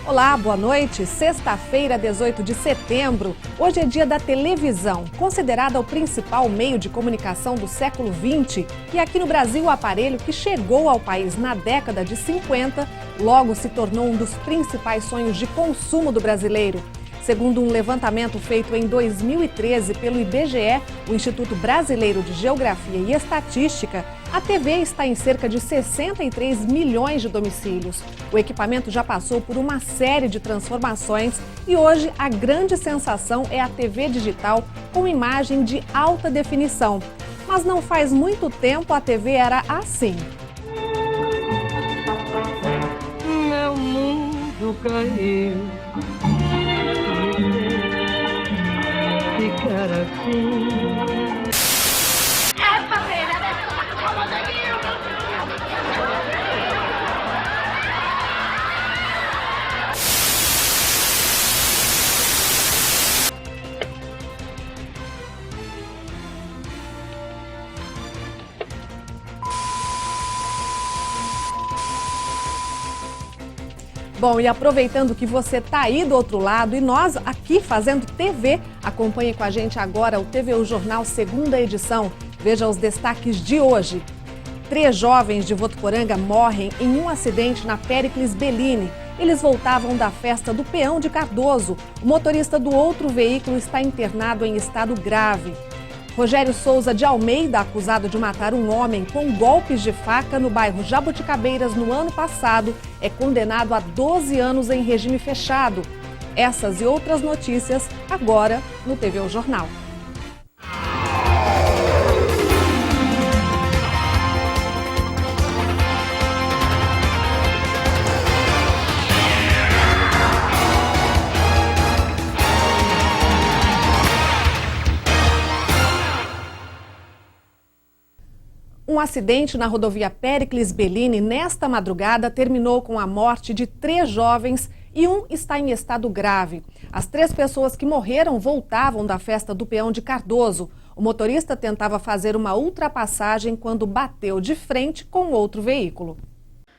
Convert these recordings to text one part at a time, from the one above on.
Olá, boa noite. Sexta-feira, 18 de setembro. Hoje é dia da televisão, considerada o principal meio de comunicação do século XX. E aqui no Brasil, o aparelho que chegou ao país na década de 50, logo se tornou um dos principais sonhos de consumo do brasileiro. Segundo um levantamento feito em 2013 pelo IBGE, o Instituto Brasileiro de Geografia e Estatística, a TV está em cerca de 63 milhões de domicílios. O equipamento já passou por uma série de transformações e hoje a grande sensação é a TV digital com imagem de alta definição. Mas não faz muito tempo a TV era assim. Meu mundo caiu. Ficar assim. Bom, e aproveitando que você está aí do outro lado e nós aqui fazendo TV, acompanhe com a gente agora o TVU Jornal, segunda edição. Veja os destaques de hoje. 3 jovens de Votuporanga morrem em um acidente na Péricles Bellini. Eles voltavam da festa do Peão de Cardoso. O motorista do outro veículo está internado em estado grave. Rogério Souza de Almeida, acusado de matar um homem com golpes de faca no bairro Jabuticabeiras no ano passado, é condenado a 12 anos em regime fechado. Essas e outras notícias agora no TVU Jornal. Um acidente na rodovia Péricles Bellini nesta madrugada terminou com a morte de 3 jovens e um está em estado grave. As 3 pessoas que morreram voltavam da festa do Peão de Cardoso. O motorista tentava fazer uma ultrapassagem quando bateu de frente com outro veículo.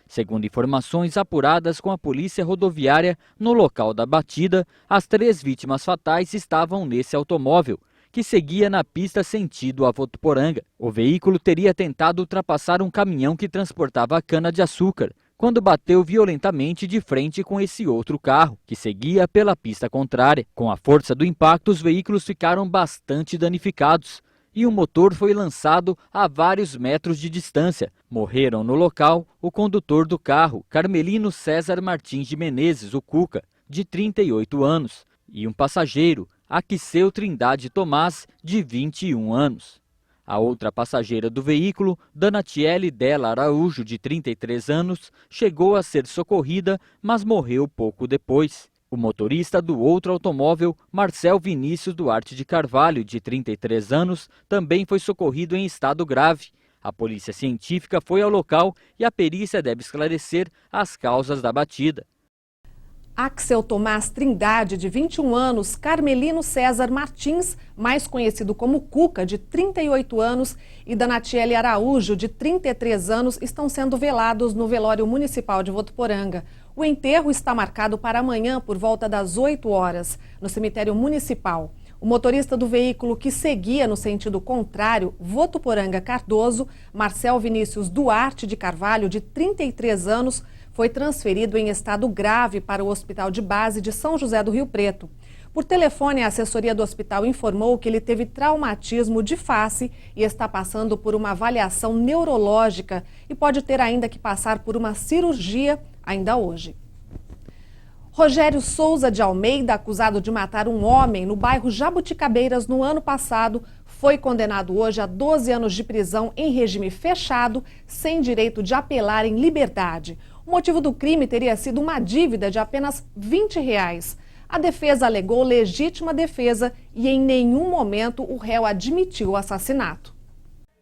Segundo informações apuradas com a polícia rodoviária, no local da batida, as 3 vítimas fatais estavam nesse automóvel, que seguia na pista sentido a Votuporanga. O veículo teria tentado ultrapassar um caminhão que transportava cana-de-açúcar, quando bateu violentamente de frente com esse outro carro, que seguia pela pista contrária. Com a força do impacto, os veículos ficaram bastante danificados e o motor foi lançado a vários metros de distância. Morreram no local o condutor do carro, Carmelino César Martins de Menezes, o Cuca, de 38 anos, e um passageiro, Aquiceu Trindade Tomás, de 21 anos. A outra passageira do veículo, Danatiele Della Araújo, de 33 anos, chegou a ser socorrida, mas morreu pouco depois. O motorista do outro automóvel, Marcel Vinícius Duarte de Carvalho, de 33 anos, também foi socorrido em estado grave. A polícia científica foi ao local e a perícia deve esclarecer as causas da batida. Axel Tomás Trindade, de 21 anos, Carmelino César Martins, mais conhecido como Cuca, de 38 anos, e Danatiele Araújo, de 33 anos, estão sendo velados no velório municipal de Votuporanga. O enterro está marcado para amanhã, por volta das 8 horas, no cemitério municipal. O motorista do veículo que seguia no sentido contrário, Votuporanga Cardoso, Marcel Vinícius Duarte de Carvalho, de 33 anos, foi transferido em estado grave para o Hospital de Base de São José do Rio Preto. Por telefone, a assessoria do hospital informou que ele teve traumatismo de face e está passando por uma avaliação neurológica e pode ter ainda que passar por uma cirurgia ainda hoje. Rogério Souza de Almeida, acusado de matar um homem no bairro Jabuticabeiras no ano passado, foi condenado hoje a 12 anos de prisão em regime fechado, sem direito de apelar em liberdade. O motivo do crime teria sido uma dívida de apenas R$20. A defesa alegou legítima defesa e em nenhum momento o réu admitiu o assassinato.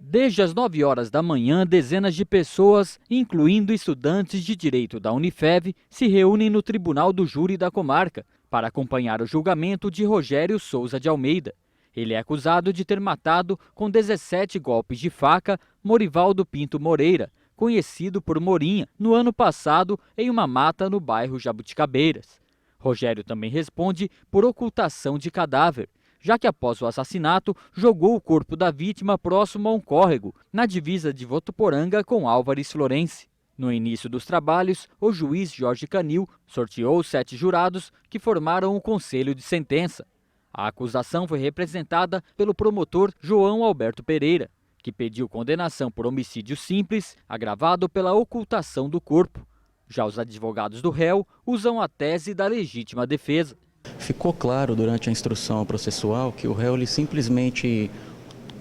Desde as 9 horas da manhã, dezenas de pessoas, incluindo estudantes de direito da Unifev, se reúnem no Tribunal do Júri da Comarca para acompanhar o julgamento de Rogério Souza de Almeida, Ele é acusado de ter matado com 17 golpes de faca Morivaldo Pinto Moreira, conhecido por Morinha, no ano passado em uma mata no bairro Jabuticabeiras. Rogério também responde por ocultação de cadáver, já que após o assassinato jogou o corpo da vítima próximo a um córrego, na divisa de Votuporanga com Álvares Florence. No início dos trabalhos, o juiz Jorge Canil sorteou 7 jurados que formaram o conselho de sentença. A acusação foi representada pelo promotor João Alberto Pereira, que pediu condenação por homicídio simples, agravado pela ocultação do corpo. Já os advogados do réu usam a tese da legítima defesa. Ficou claro durante a instrução processual que o réu ele simplesmente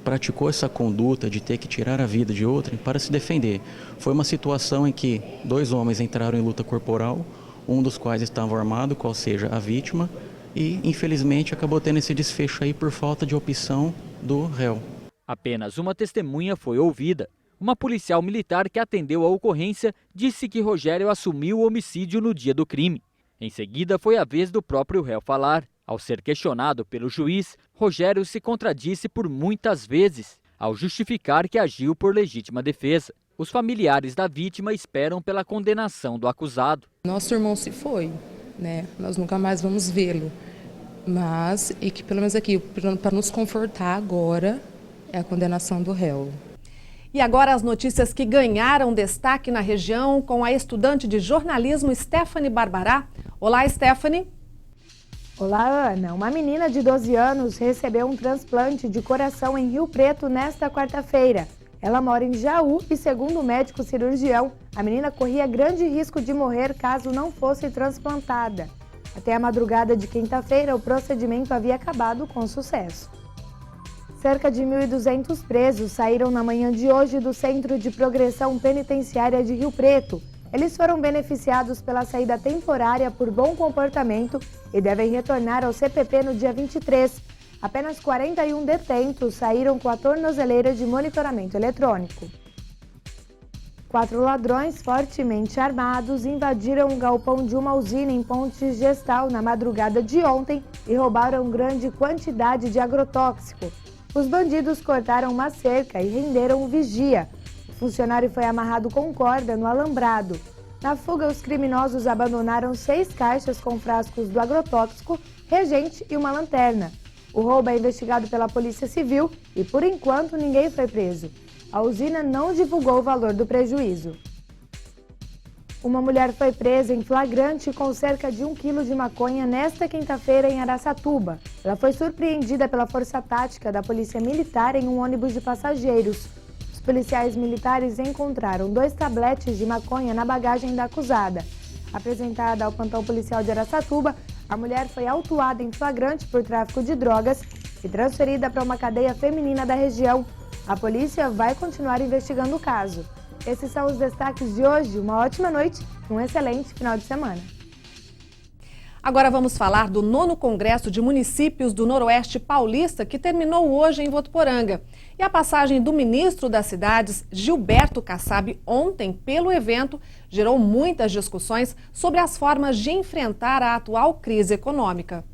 praticou essa conduta de ter que tirar a vida de outrem para se defender. Foi uma situação em que 2 homens entraram em luta corporal, um dos quais estava armado, qual seja a vítima, e infelizmente acabou tendo esse desfecho aí por falta de opção do réu. Apenas uma testemunha foi ouvida. Uma policial militar que atendeu a ocorrência disse que Rogério assumiu o homicídio no dia do crime. Em seguida, foi a vez do próprio réu falar. Ao ser questionado pelo juiz, Rogério se contradisse por muitas vezes, ao justificar que agiu por legítima defesa. Os familiares da vítima esperam pela condenação do acusado. Nosso irmão se foi, né? Nós nunca mais vamos vê-lo. Mas, e que pelo menos aqui, para nos confortar agora, é a condenação do réu. E agora as notícias que ganharam destaque na região com a estudante de jornalismo Stephanie Barbará. Olá, Stephanie. Olá, Ana. Uma menina de 12 anos recebeu um transplante de coração em Rio Preto nesta quarta-feira. Ela mora em Jaú e, segundo o médico cirurgião, a menina corria grande risco de morrer caso não fosse transplantada. Até a madrugada de quinta-feira, o procedimento havia acabado com sucesso. Cerca de 1.200 presos saíram na manhã de hoje do Centro de Progressão Penitenciária de Rio Preto. Eles foram beneficiados pela saída temporária por bom comportamento e devem retornar ao CPP no dia 23. Apenas 41 detentos saíram com a tornozeleira de monitoramento eletrônico. 4 ladrões fortemente armados invadiram um galpão de uma usina em Ponte Gestal na madrugada de ontem e roubaram grande quantidade de agrotóxico. Os bandidos cortaram uma cerca e renderam um vigia. O funcionário foi amarrado com corda no alambrado. Na fuga, os criminosos abandonaram 6 caixas com frascos do agrotóxico, reagente e uma lanterna. O roubo é investigado pela Polícia Civil e, por enquanto, ninguém foi preso. A usina não divulgou o valor do prejuízo. Uma mulher foi presa em flagrante com cerca de 1 quilo de maconha nesta quinta-feira em Araçatuba. Ela foi surpreendida pela força tática da Polícia Militar em um ônibus de passageiros. Os policiais militares encontraram 2 tabletes de maconha na bagagem da acusada. Apresentada ao plantão policial de Araçatuba, a mulher foi autuada em flagrante por tráfico de drogas e transferida para uma cadeia feminina da região. A polícia vai continuar investigando o caso. Esses são os destaques de hoje. Uma ótima noite e um excelente final de semana. Agora vamos falar do 9º Congresso de Municípios do Noroeste Paulista, que terminou hoje em Votuporanga. E a passagem do ministro das Cidades, Gilberto Kassab, ontem pelo evento, gerou muitas discussões sobre as formas de enfrentar a atual crise econômica.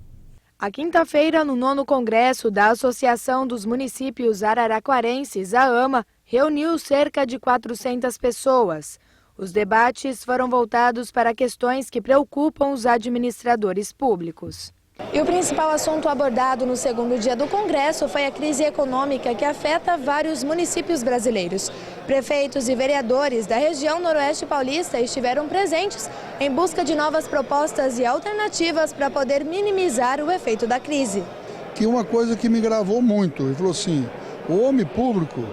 A quinta-feira, no 9º Congresso da Associação dos Municípios Araraquarenses, a AMA, reuniu cerca de 400 pessoas. Os debates foram voltados para questões que preocupam os administradores públicos. E o principal assunto abordado no segundo dia do Congresso foi a crise econômica que afeta vários municípios brasileiros. Prefeitos e vereadores da região noroeste paulista estiveram presentes em busca de novas propostas e alternativas para poder minimizar o efeito da crise. Que uma coisa que me gravou muito, ele falou assim, o homem público,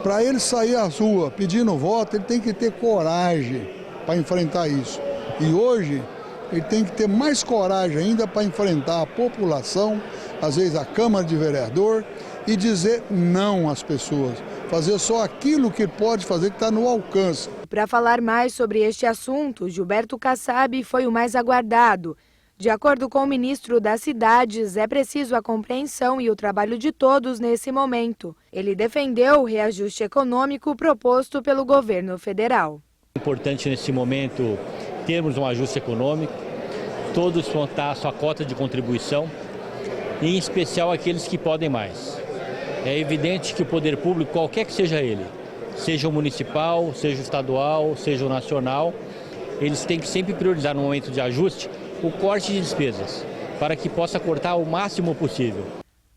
para ele sair às ruas pedindo voto, ele tem que ter coragem para enfrentar isso. E hoje ele tem que ter mais coragem ainda para enfrentar a população, às vezes a Câmara de Vereador, e dizer não às pessoas. Fazer só aquilo que pode fazer, que está no alcance. Para falar mais sobre este assunto, Gilberto Kassab foi o mais aguardado. De acordo com o ministro das Cidades, é preciso a compreensão e o trabalho de todos nesse momento. Ele defendeu o reajuste econômico proposto pelo governo federal. É importante nesse momento termos um ajuste econômico, todos montar a sua cota de contribuição em especial aqueles que podem mais. É evidente que o poder público, qualquer que seja ele, seja o municipal, seja o estadual, seja o nacional, eles têm que sempre priorizar no momento de ajuste o corte de despesas, para que possa cortar o máximo possível.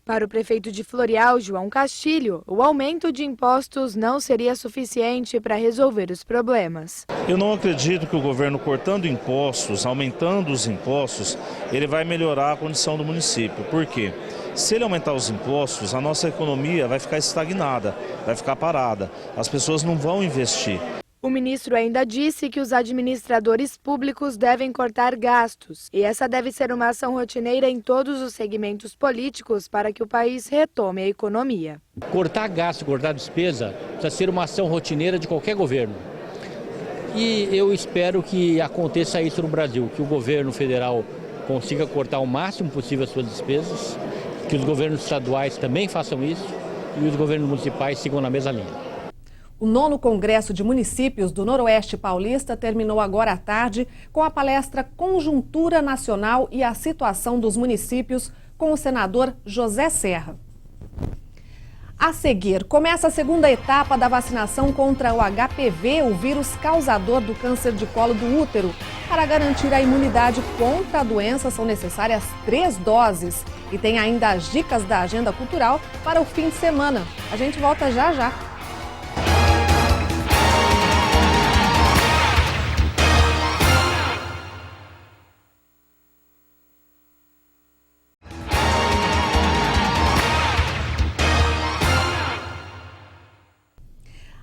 Para o prefeito de Floreal, João Castilho, o aumento de impostos não seria suficiente para resolver os problemas. Eu não acredito que o governo cortando impostos, aumentando os impostos, ele vai melhorar a condição do município. Por quê? Se ele aumentar os impostos, a nossa economia vai ficar estagnada, vai ficar parada. As pessoas não vão investir. O ministro ainda disse que os administradores públicos devem cortar gastos. E essa deve ser uma ação rotineira em todos os segmentos políticos para que o país retome a economia. Cortar gasto, cortar despesa, precisa ser uma ação rotineira de qualquer governo. E eu espero que aconteça isso no Brasil, que o governo federal consiga cortar o máximo possível as suas despesas, que os governos estaduais também façam isso e os governos municipais sigam na mesma linha. O 9º Congresso de Municípios do Noroeste Paulista terminou agora à tarde com a palestra Conjuntura Nacional e a Situação dos Municípios com o senador José Serra. A seguir, começa a segunda etapa da vacinação contra o HPV, o vírus causador do câncer de colo do útero. Para garantir a imunidade contra a doença, são necessárias 3 doses. E tem ainda as dicas da agenda cultural para o fim de semana. A gente volta já já.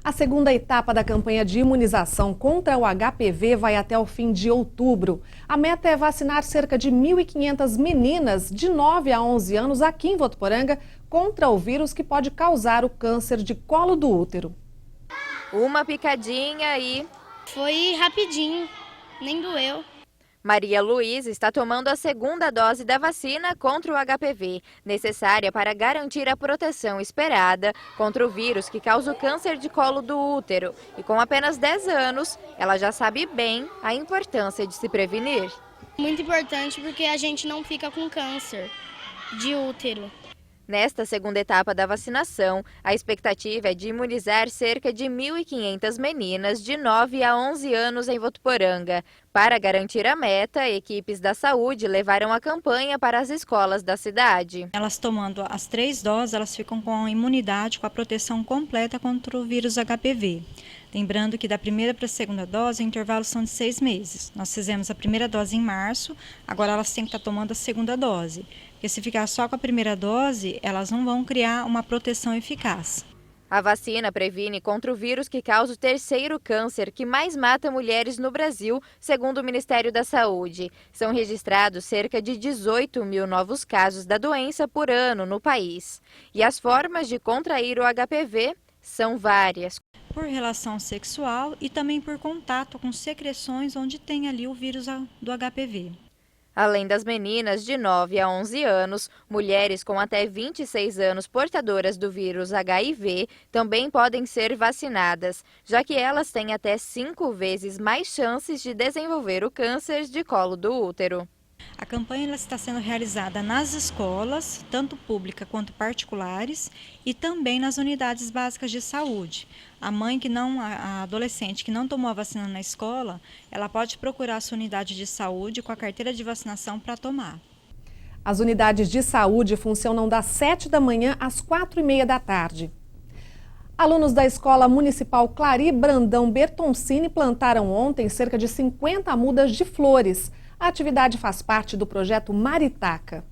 A segunda etapa da campanha de imunização contra o HPV vai até o fim de outubro. A meta é vacinar cerca de 1.500 meninas de 9 a 11 anos aqui em Votuporanga contra o vírus que pode causar o câncer de colo do útero. Uma picadinha e... Foi rapidinho, nem doeu. Maria Luísa está tomando a segunda dose da vacina contra o HPV, necessária para garantir a proteção esperada contra o vírus que causa o câncer de colo do útero. E com apenas 10 anos, ela já sabe bem a importância de se prevenir. Muito importante porque a gente não fica com câncer de útero. Nesta segunda etapa da vacinação, a expectativa é de imunizar cerca de 1.500 meninas de 9 a 11 anos em Votuporanga. Para garantir a meta, equipes da saúde levaram a campanha para as escolas da cidade. Elas tomando as 3 doses, elas ficam com a imunidade, com a proteção completa contra o vírus HPV. Lembrando que da primeira para a segunda dose, o intervalo são de 6 meses. Nós fizemos a primeira dose em março, agora elas têm que estar tomando a segunda dose. Porque se ficar só com a primeira dose, elas não vão criar uma proteção eficaz. A vacina previne contra o vírus que causa o terceiro câncer que mais mata mulheres no Brasil, segundo o Ministério da Saúde. São registrados cerca de 18 mil novos casos da doença por ano no país. E as formas de contrair o HPV são várias. Por relação sexual e também por contato com secreções onde tem ali o vírus do HPV. Além das meninas de 9 a 11 anos, mulheres com até 26 anos portadoras do vírus HIV também podem ser vacinadas, já que elas têm até 5 vezes mais chances de desenvolver o câncer de colo do útero. A campanha está sendo realizada nas escolas, tanto públicas quanto particulares, e também nas unidades básicas de saúde. A adolescente que não tomou a vacina na escola, ela pode procurar a sua unidade de saúde com a carteira de vacinação para tomar. As unidades de saúde funcionam das 7 da manhã às 4h30 da tarde. Alunos da Escola Municipal Clari Brandão Bertoncini plantaram ontem cerca de 50 mudas de flores. A atividade faz parte do projeto Maritaca.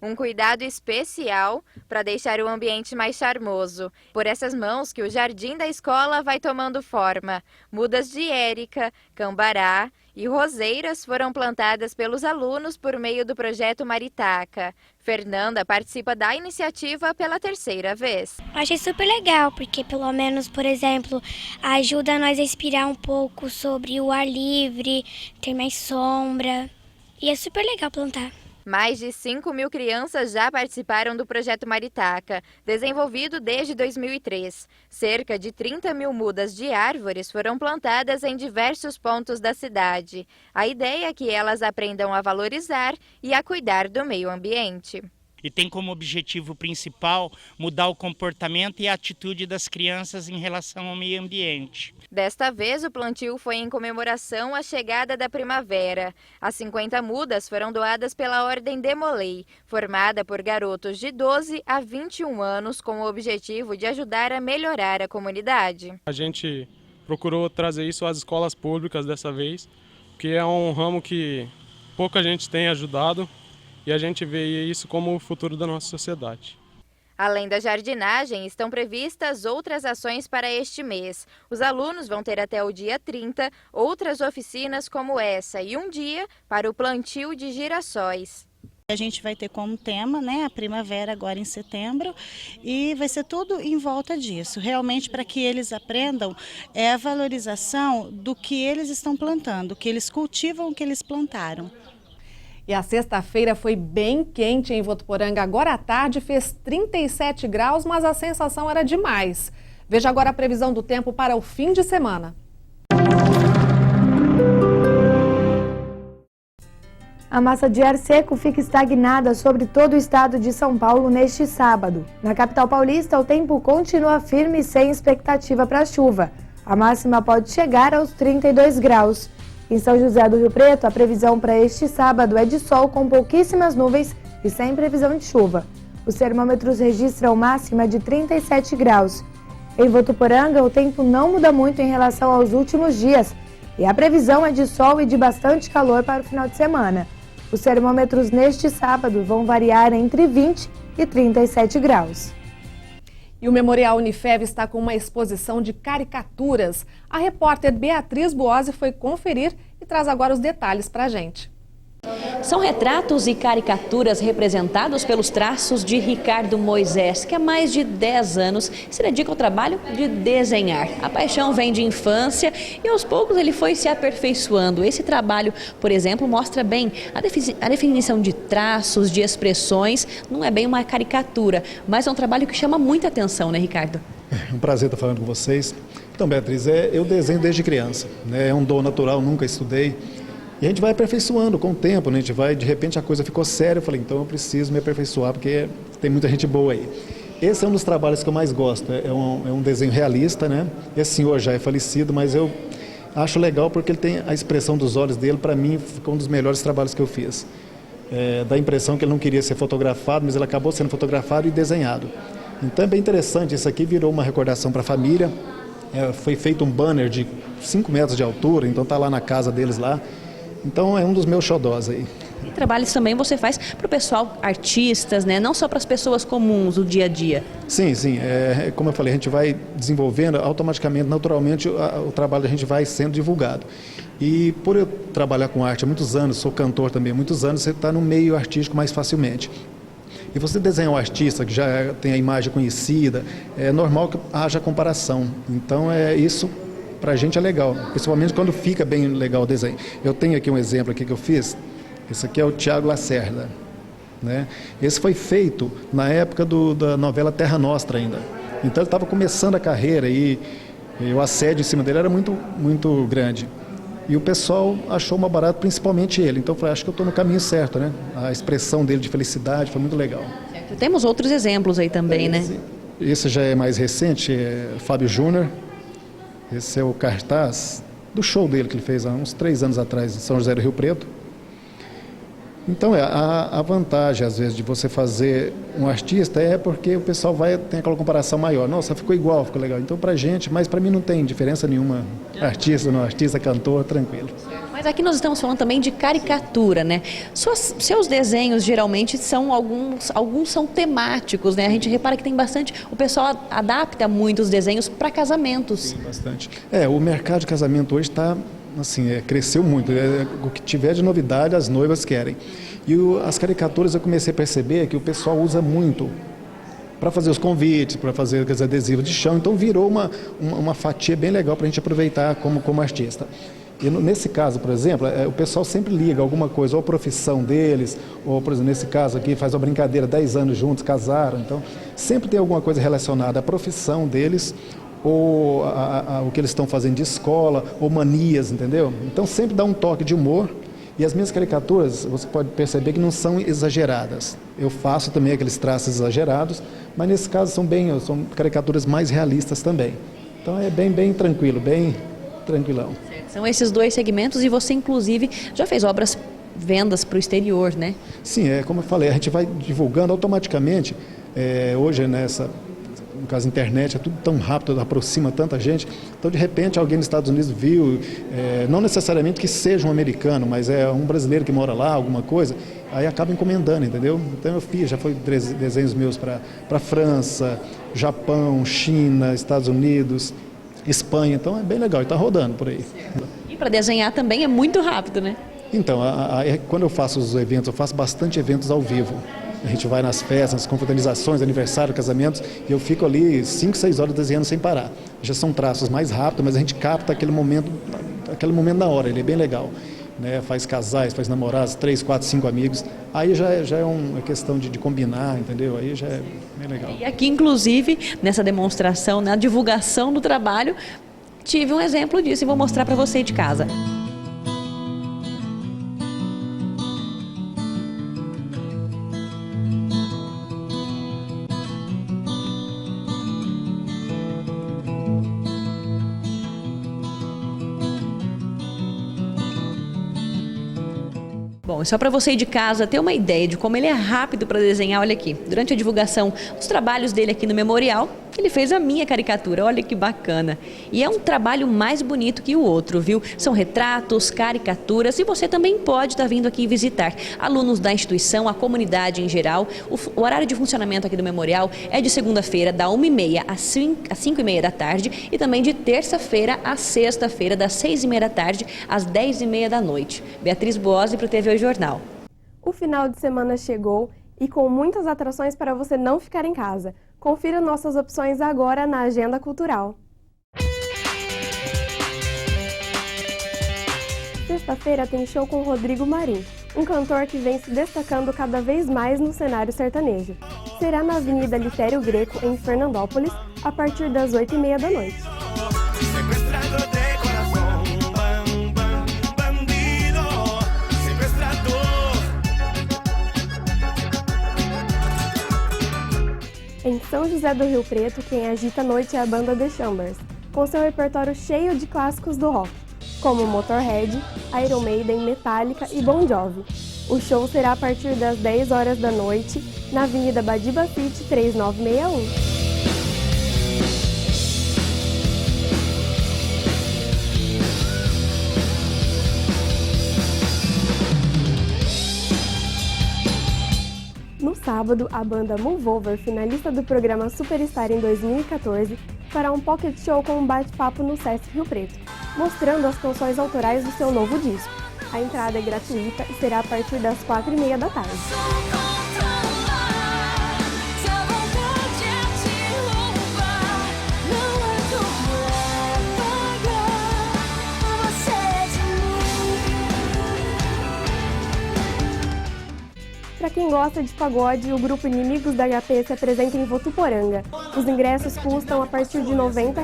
Um cuidado especial para deixar o ambiente mais charmoso. Por essas mãos que o jardim da escola vai tomando forma. Mudas de érica, cambará e roseiras foram plantadas pelos alunos por meio do projeto Maritaca. Fernanda participa da iniciativa pela 3ª vez. Achei super legal, porque pelo menos, por exemplo, ajuda nós a inspirar um pouco sobre o ar livre, ter mais sombra. E é super legal plantar. Mais de 5 mil crianças já participaram do projeto Maritaca, desenvolvido desde 2003. Cerca de 30 mil mudas de árvores foram plantadas em diversos pontos da cidade. A ideia é que elas aprendam a valorizar e a cuidar do meio ambiente. e tem como objetivo principal mudar o comportamento e a atitude das crianças em relação ao meio ambiente. Desta vez, o plantio foi em comemoração à chegada da primavera. As 50 mudas foram doadas pela Ordem Demolei, formada por garotos de 12 a 21 anos, com o objetivo de ajudar a melhorar a comunidade. A gente procurou trazer isso às escolas públicas dessa vez, que é um ramo que pouca gente tem ajudado e a gente vê isso como o futuro da nossa sociedade. Além da jardinagem, estão previstas outras ações para este mês. Os alunos vão ter até o dia 30 outras oficinas como essa e um dia para o plantio de girassóis. A gente vai ter como tema, a primavera agora em setembro, e vai ser tudo em volta disso, realmente para que eles aprendam a valorização do que eles estão plantando, que eles cultivam o que eles plantaram. E a sexta-feira foi bem quente em Votuporanga. Agora à tarde fez 37 graus, mas a sensação era demais. Veja agora a previsão do tempo para o fim de semana. A massa de ar seco fica estagnada sobre todo o estado de São Paulo neste sábado. Na capital paulista, o tempo continua firme e sem expectativa para chuva. A máxima pode chegar aos 32 graus. Em São José do Rio Preto, a previsão para este sábado é de sol com pouquíssimas nuvens e sem previsão de chuva. Os termômetros registram máxima de 37 graus. Em Votuporanga, o tempo não muda muito em relação aos últimos dias e a previsão é de sol e de bastante calor para o final de semana. Os termômetros neste sábado vão variar entre 20 e 37 graus. E o Memorial Unifev está com uma exposição de caricaturas. A repórter Beatriz Buozzi foi conferir e traz agora os detalhes para a gente. São retratos e caricaturas representados pelos traços de Ricardo Moisés, que há mais de 10 anos se dedica ao trabalho de desenhar. A paixão vem de infância e aos poucos ele foi se aperfeiçoando. Esse trabalho, por exemplo, mostra bem a definição de traços, de expressões. Não é bem uma caricatura, mas é um trabalho que chama muita atenção, né, Ricardo? É um prazer estar falando com vocês. Então, Beatriz, eu desenho desde criança, né? É um dom natural, nunca estudei. E a gente vai aperfeiçoando com o tempo, né? A gente vai, de repente a coisa ficou séria, eu falei, então eu preciso me aperfeiçoar, porque tem muita gente boa aí. Esse é um dos trabalhos que eu mais gosto, é um desenho realista, né? Esse senhor já é falecido, mas eu acho legal porque ele tem a expressão dos olhos dele, para mim, ficou um dos melhores trabalhos que eu fiz. Dá a impressão que ele não queria ser fotografado, mas ele acabou sendo fotografado e desenhado. Então é bem interessante, isso aqui virou uma recordação para a família, foi feito um banner de 5 metros de altura, então está lá na casa deles lá. Então é um dos meus xodós aí. E trabalhos também você faz para o pessoal, artistas, né? Não só para as pessoas comuns do dia a dia. Sim. Como eu falei, a gente vai desenvolvendo automaticamente, naturalmente, o trabalho da gente vai sendo divulgado. E por eu trabalhar com arte há muitos anos, sou cantor também há muitos anos, você está no meio artístico mais facilmente. E você desenha um artista que já tem a imagem conhecida, é normal que haja comparação. Então isso... Para a gente é legal, principalmente quando fica bem legal o desenho. Eu tenho aqui um exemplo aqui que eu fiz, esse aqui é o Tiago Lacerda, né? Esse foi feito na época da novela Terra Nostra ainda. Então ele estava começando a carreira e o assédio em cima dele era muito, muito grande. E o pessoal achou uma barata, principalmente ele. Então eu falei, acho que eu estou no caminho certo, né? A expressão dele de felicidade foi muito legal. Temos outros exemplos aí também, né? Esse já é mais recente, é Fábio Júnior. Esse é o cartaz do show dele que ele fez há uns 3 anos atrás em São José do Rio Preto. Então a vantagem às vezes de você fazer um artista é porque o pessoal tem aquela comparação maior. Nossa, ficou igual, ficou legal. Então pra gente, mas pra mim não tem diferença nenhuma. Artista, cantor, tranquilo. Mas aqui nós estamos falando também de caricatura, né? Seus desenhos geralmente são alguns são temáticos, né? A gente repara que tem bastante, o pessoal adapta muito os desenhos para casamentos. Sim, bastante. O mercado de casamento hoje está, assim, cresceu muito. O que tiver de novidade, as noivas querem. E as caricaturas eu comecei a perceber que o pessoal usa muito para fazer os convites, para fazer os adesivos de chão. Então virou uma fatia bem legal para a gente aproveitar como artista. E nesse caso, por exemplo, o pessoal sempre liga alguma coisa, ou a profissão deles, ou, por exemplo, nesse caso aqui, faz uma brincadeira, 10 anos juntos, casaram. Então, sempre tem alguma coisa relacionada à profissão deles, ou o que eles estão fazendo de escola, ou manias, entendeu? Então, sempre dá um toque de humor E as minhas caricaturas, você pode perceber que não são exageradas. Eu faço também aqueles traços exagerados, mas nesse caso são caricaturas mais realistas também. Então é bem tranquilo, bem tranquilão. São esses dois segmentos e você, inclusive, já fez obras vendas para o exterior, né? Sim, como eu falei, a gente vai divulgando automaticamente. Hoje, no caso, a internet, é tudo tão rápido, aproxima tanta gente. Então, de repente, alguém nos Estados Unidos viu, não necessariamente que seja um americano, mas é um brasileiro que mora lá, alguma coisa, aí acaba encomendando, entendeu? Então, eu fiz, já foi desenhos meus para França, Japão, China, Estados Unidos, Espanha. Então, é bem legal, e está rodando por aí. E para desenhar também é muito rápido, né? Então, quando eu faço os eventos, eu faço bastante eventos ao vivo. A gente vai nas festas, nas confraternizações, aniversário, casamentos, e eu fico ali 5, 6 horas desenhando sem parar. Já são traços mais rápidos, mas a gente capta aquele momento na hora, ele é bem legal. Né? Faz casais, faz namorados, 3, 4, 5 amigos. Aí já é uma questão de combinar, entendeu? Aí já é bem legal. E aqui, inclusive, nessa demonstração, na divulgação do trabalho, tive um exemplo disso e vou mostrar para você de casa. Bom, só para você de casa ter uma ideia de como ele é rápido para desenhar, olha aqui. Durante a divulgação dos trabalhos dele aqui no Memorial, ele fez a minha caricatura, olha que bacana. E é um trabalho mais bonito que o outro, viu? São retratos, caricaturas e você também pode estar vindo aqui visitar. Alunos da instituição, a comunidade em geral. O horário de funcionamento aqui do Memorial é de segunda-feira, da 1h30 às 5h30 da tarde e também de terça-feira à sexta-feira, das 6h30 da tarde às 10h30 da noite. Beatriz Boazzi para o TV Jornal. O final de semana chegou e com muitas atrações para você não ficar em casa. Confira nossas opções agora na Agenda Cultural. Sexta-feira tem show com Rodrigo Marim, um cantor que vem se destacando cada vez mais no cenário sertanejo. Será na Avenida Litério Greco, em Fernandópolis, a partir das 8h30 da noite. Em São José do Rio Preto, quem agita a noite é a banda The Chambers, com seu repertório cheio de clássicos do rock, como Motorhead, Iron Maiden, Metallica e Bon Jovi. O show será a partir das 10 horas da noite, na Avenida Badiba City 3961. No sábado, a banda Move Over, finalista do programa Superstar em 2014, fará um pocket show com um bate-papo no Sesc Rio Preto, mostrando as canções autorais do seu novo disco. A entrada é gratuita e será a partir das 4h30 da tarde. Para quem gosta de pagode, o grupo Inimigos da HP se apresenta em Votuporanga. Os ingressos custam a partir de R$ 90.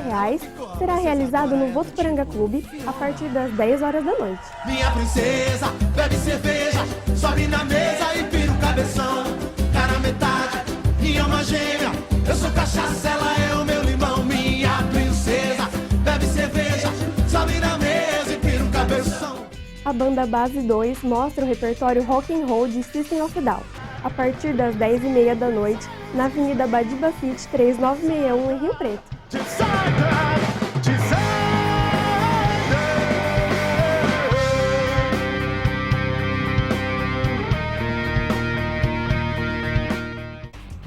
Será realizado no Votuporanga Clube a partir das 10 horas da noite. Minha princesa, bebe cerveja, sobe na mesa e vira o cabeção. Cara metade, minha alma gêmea, eu sou cachaça, ela é o meu limão. Minha princesa, bebe cerveja, sobe na mesa e vira o cabeção. A banda Base 2 mostra o repertório rock and roll de System of a Down, a partir das 10h30 da noite, na Avenida Badiba City 3961, em Rio Preto.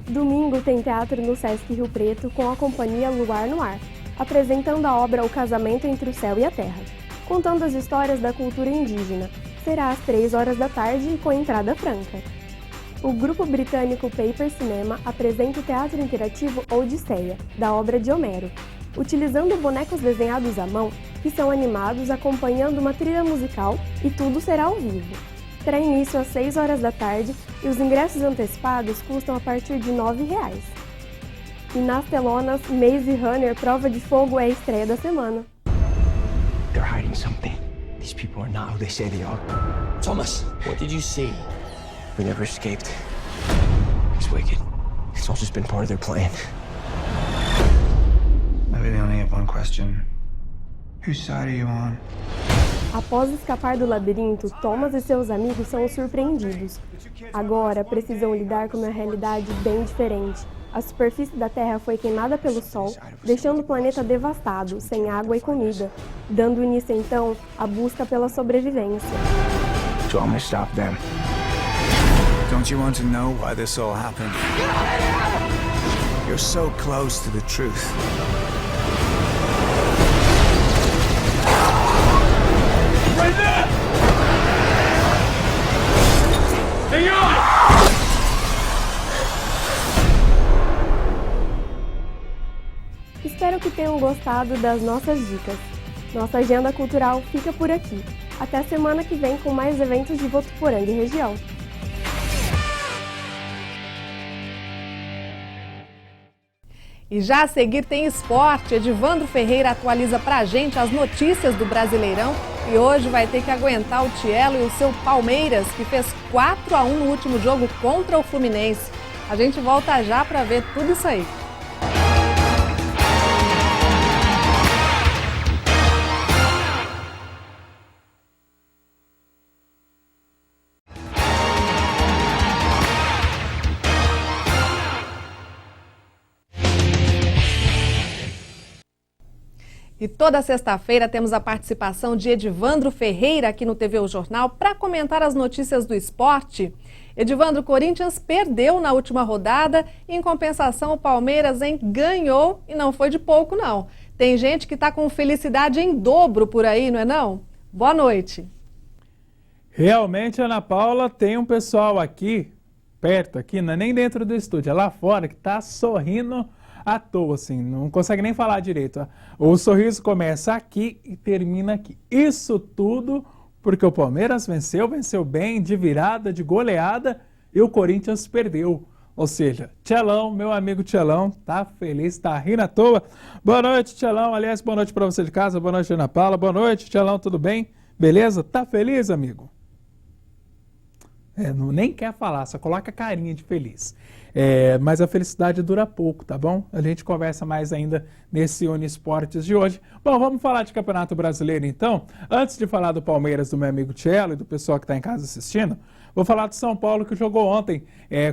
Domingo tem teatro no Sesc Rio Preto com a companhia Luar no Ar, apresentando a obra O Casamento entre o Céu e a Terra, contando as histórias da cultura indígena. Será às 3 horas da tarde e com entrada franca. O grupo britânico Paper Cinema apresenta o teatro interativo Odisseia, da obra de Homero, utilizando bonecos desenhados à mão, que são animados acompanhando uma trilha musical, e tudo será ao vivo. Terá início às 6 horas da tarde e os ingressos antecipados custam a partir de R$ 9. E nas telonas, Maze Runner Prova de Fogo é a estreia da semana. They're hiding something. These people are not who they say they are. Thomas, what did you see? We never escaped. He's wicked. It's all just been part of their plan. I really only have one question. Whose side are you on? Após escapar do labirinto, Thomas e seus amigos são surpreendidos. Agora precisam lidar com uma realidade bem diferente. A superfície da Terra foi queimada pelo Sol, deixando o planeta devastado, sem água e comida, dando início então à busca pela sobrevivência. So I'm gonna stop them. Don't you want to know why this all happened? You're so close to the truth. Right there! Hang on! Espero que tenham gostado das nossas dicas. Nossa agenda cultural fica por aqui. Até a semana que vem com mais eventos de Votuporanga e região. E já a seguir tem esporte. Edivandro Ferreira atualiza pra gente as notícias do Brasileirão e hoje vai ter que aguentar o Tielo e o seu Palmeiras, que fez 4-1 no último jogo contra o Fluminense. A gente volta já para ver tudo isso aí. E toda sexta-feira temos a participação de Edivandro Ferreira aqui no TV O Jornal para comentar as notícias do esporte. Edivandro, o Corinthians perdeu na última rodada e, em compensação, o Palmeiras ganhou e não foi de pouco, não. Tem gente que está com felicidade em dobro por aí, não é não? Boa noite. Realmente, Ana Paula, tem um pessoal aqui, perto aqui, não é nem dentro do estúdio, é lá fora, que está sorrindo à toa, assim, não consegue nem falar direito. O sorriso começa aqui e termina aqui. Isso tudo porque o Palmeiras venceu bem, de virada, de goleada, e o Corinthians perdeu. Ou seja, Tchelão, meu amigo Tchelão, tá feliz, tá rindo à toa. Boa noite, Tchelão. Aliás, boa noite para você de casa, boa noite, Ana Paula. Boa noite, Tchelão, tudo bem? Beleza? Tá feliz, amigo? Nem quer falar, só coloca carinha de feliz. Mas a felicidade dura pouco, tá bom? A gente conversa mais ainda nesse Uniesportes de hoje. Bom, vamos falar de Campeonato Brasileiro então. Antes de falar do Palmeiras, do meu amigo Tchelo e do pessoal que está em casa assistindo, vou falar do São Paulo, que jogou ontem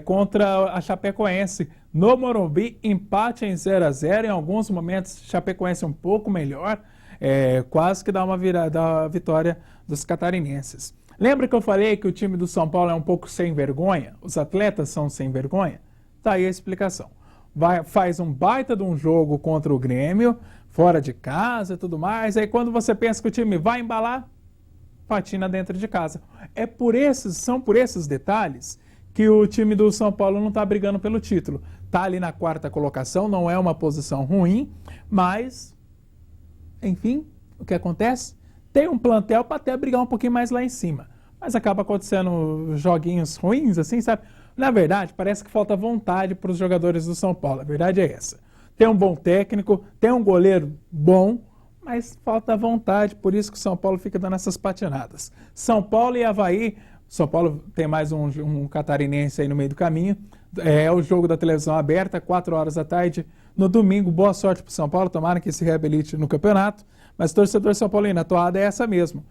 contra a Chapecoense no Morumbi, empate em 0-0. Em alguns momentos, Chapecoense um pouco melhor, quase que dá uma vitória dos catarinenses. Lembra que eu falei que o time do São Paulo é um pouco sem vergonha? Os atletas são sem vergonha? Tá aí a explicação. Faz um baita de um jogo contra o Grêmio, fora de casa e tudo mais. Aí quando você pensa que o time vai embalar, patina dentro de casa. São por esses detalhes que o time do São Paulo não está brigando pelo título. Tá ali na 4ª colocação, não é uma posição ruim, mas, enfim, o que acontece? Tem um plantel para até brigar um pouquinho mais lá em cima. Mas acaba acontecendo joguinhos ruins, assim, sabe? Na verdade, parece que falta vontade para os jogadores do São Paulo. A verdade é essa. Tem um bom técnico, tem um goleiro bom, mas falta vontade. Por isso que o São Paulo fica dando essas patinadas. São Paulo e Avaí. São Paulo tem mais um catarinense aí no meio do caminho. É o jogo da televisão aberta, 4 horas da tarde, no domingo. Boa sorte para o São Paulo, tomara que se reabilite no campeonato. Mas torcedor São Paulino, a toada é essa mesmo.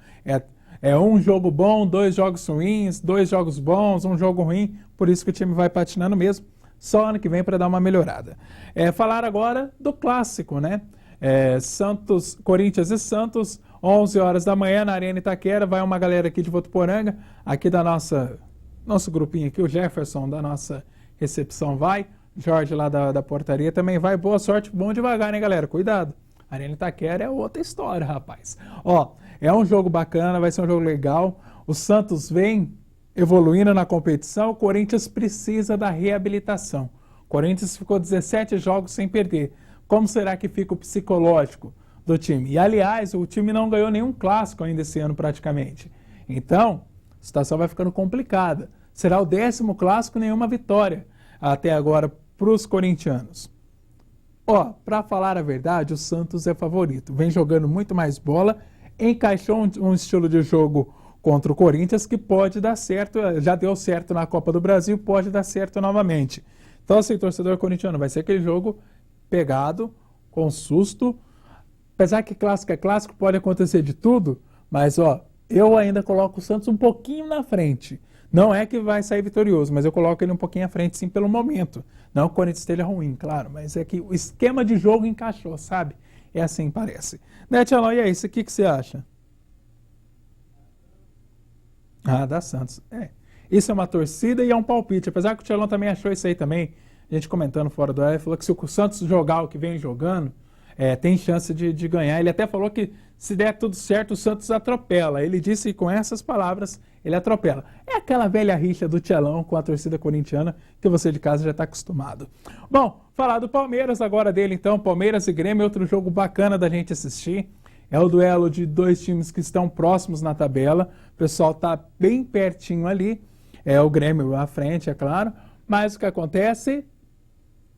É um jogo bom, 2 jogos ruins, 2 jogos bons, um jogo ruim. Por isso que o time vai patinando mesmo. Só ano que vem para dar uma melhorada. Falar agora do clássico, né? Corinthians e Santos, 11 horas da manhã na Arena Itaquera. Vai uma galera aqui de Votuporanga, aqui da nosso grupinho aqui, o Jefferson da nossa recepção vai. Jorge lá da portaria também vai. Boa sorte, bom devagar, né, galera? Cuidado. Arena Itaquera é outra história, rapaz. É um jogo bacana, vai ser um jogo legal. O Santos vem evoluindo na competição, o Corinthians precisa da reabilitação. O Corinthians ficou 17 jogos sem perder. Como será que fica o psicológico do time? E, aliás, o time não ganhou nenhum clássico ainda esse ano praticamente. Então, a situação vai ficando complicada. Será o 10º clássico, nenhuma vitória até agora para os corintianos. Para falar a verdade, o Santos é favorito. Vem jogando muito mais bola, encaixou um estilo de jogo contra o Corinthians que pode dar certo, já deu certo na Copa do Brasil, pode dar certo novamente. Então, assim, torcedor corintiano, vai ser aquele jogo pegado, com susto. Apesar que clássico é clássico, pode acontecer de tudo, mas eu ainda coloco o Santos um pouquinho na frente. Não é que vai sair vitorioso, mas eu coloco ele um pouquinho à frente, sim, pelo momento. Não que o Corinthians esteja ruim, claro, mas é que o esquema de jogo encaixou, sabe? É assim, parece. Né, Tchelão, e é isso, o que você acha? Ah, da Santos. Isso é uma torcida e é um palpite. Apesar que o Tchelão também achou isso aí também, a gente comentando fora do ar, falou que se o Santos jogar o que vem jogando, tem chance de ganhar. Ele até falou que se der tudo certo, o Santos atropela. Ele disse com essas palavras, ele atropela. É aquela velha rixa do Tchelão com a torcida corintiana que você de casa já está acostumado. Bom, falar do Palmeiras agora dele então, Palmeiras e Grêmio, outro jogo bacana da gente assistir. É o duelo de dois times que estão próximos na tabela. O pessoal está bem pertinho ali. É o Grêmio à frente, é claro. Mas o que acontece?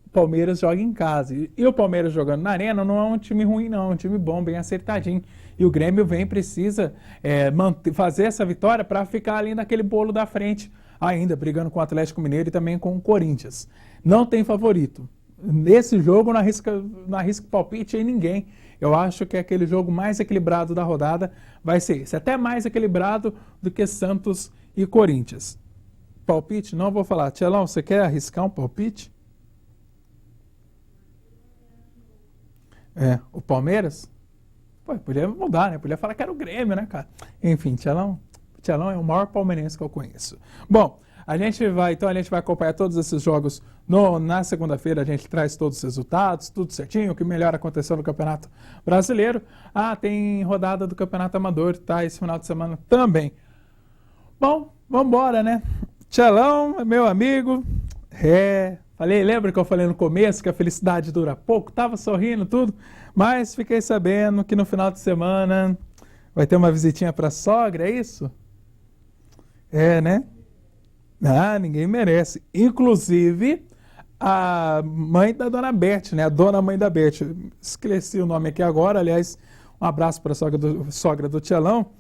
O Palmeiras joga em casa. E o Palmeiras jogando na Arena não é um time ruim, não. É um time bom, bem acertadinho. E o Grêmio precisa fazer essa vitória para ficar ali naquele bolo da frente, ainda brigando com o Atlético Mineiro e também com o Corinthians. Não tem favorito. Nesse jogo não arrisca palpite em ninguém. Eu acho que é aquele jogo mais equilibrado da rodada vai ser esse. Até mais equilibrado do que Santos e Corinthians. Palpite? Não vou falar. Tchelão, você quer arriscar um palpite? O Palmeiras? Pô, podia mudar, né? Podia falar que era o Grêmio, né, cara? Enfim, Tchelão é o maior palmeirense que eu conheço. Bom, a gente vai acompanhar todos esses jogos na segunda-feira, a gente traz todos os resultados, tudo certinho, o que melhor aconteceu no Campeonato Brasileiro. tem rodada do Campeonato Amador, tá? Esse final de semana também. Bom, vamos embora, né? Tchelão, meu amigo. Lembra que eu falei no começo que a felicidade dura pouco? Tava sorrindo, tudo, mas fiquei sabendo que no final de semana vai ter uma visitinha pra sogra, é isso? Né? Ninguém merece. Inclusive, a mãe da dona Beth, né? A dona mãe da Beth. Esqueci o nome aqui agora, aliás, um abraço para a sogra do Tchelão.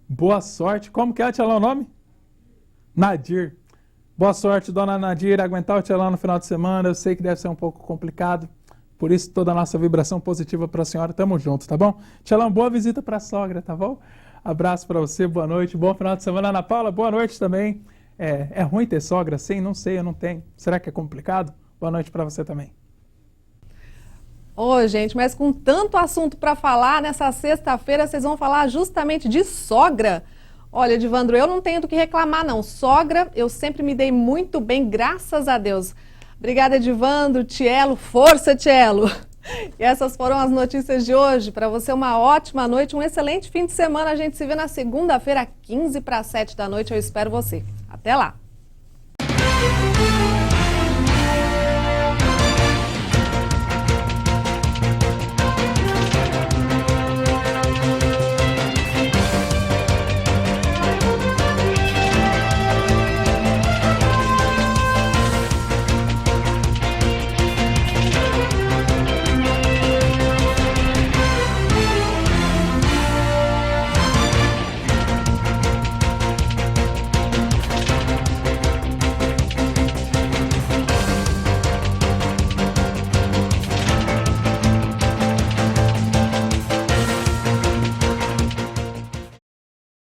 Boa sorte. Como que é, Tchelão, o nome? Nadir. Boa sorte, dona Nadir, aguentar o Tchelão no final de semana. Eu sei que deve ser um pouco complicado, por isso toda a nossa vibração positiva para a senhora. Tamo junto, tá bom? Tchelão, boa visita para a sogra, tá bom? Abraço para você, boa noite, bom final de semana. Ana Paula, boa noite também. É ruim ter sogra assim? Não sei, eu não tenho. Será que é complicado? Boa noite para você também. Gente, mas com tanto assunto para falar, nessa sexta-feira vocês vão falar justamente de sogra. Olha, Edivandro, eu não tenho do que reclamar, não. Sogra, eu sempre me dei muito bem, graças a Deus. Obrigada, Edivandro, Tchelo, força, Tchelo. E essas foram as notícias de hoje. Para você, uma ótima noite, um excelente fim de semana. A gente se vê na segunda-feira, 7:15. Eu espero você. Até lá!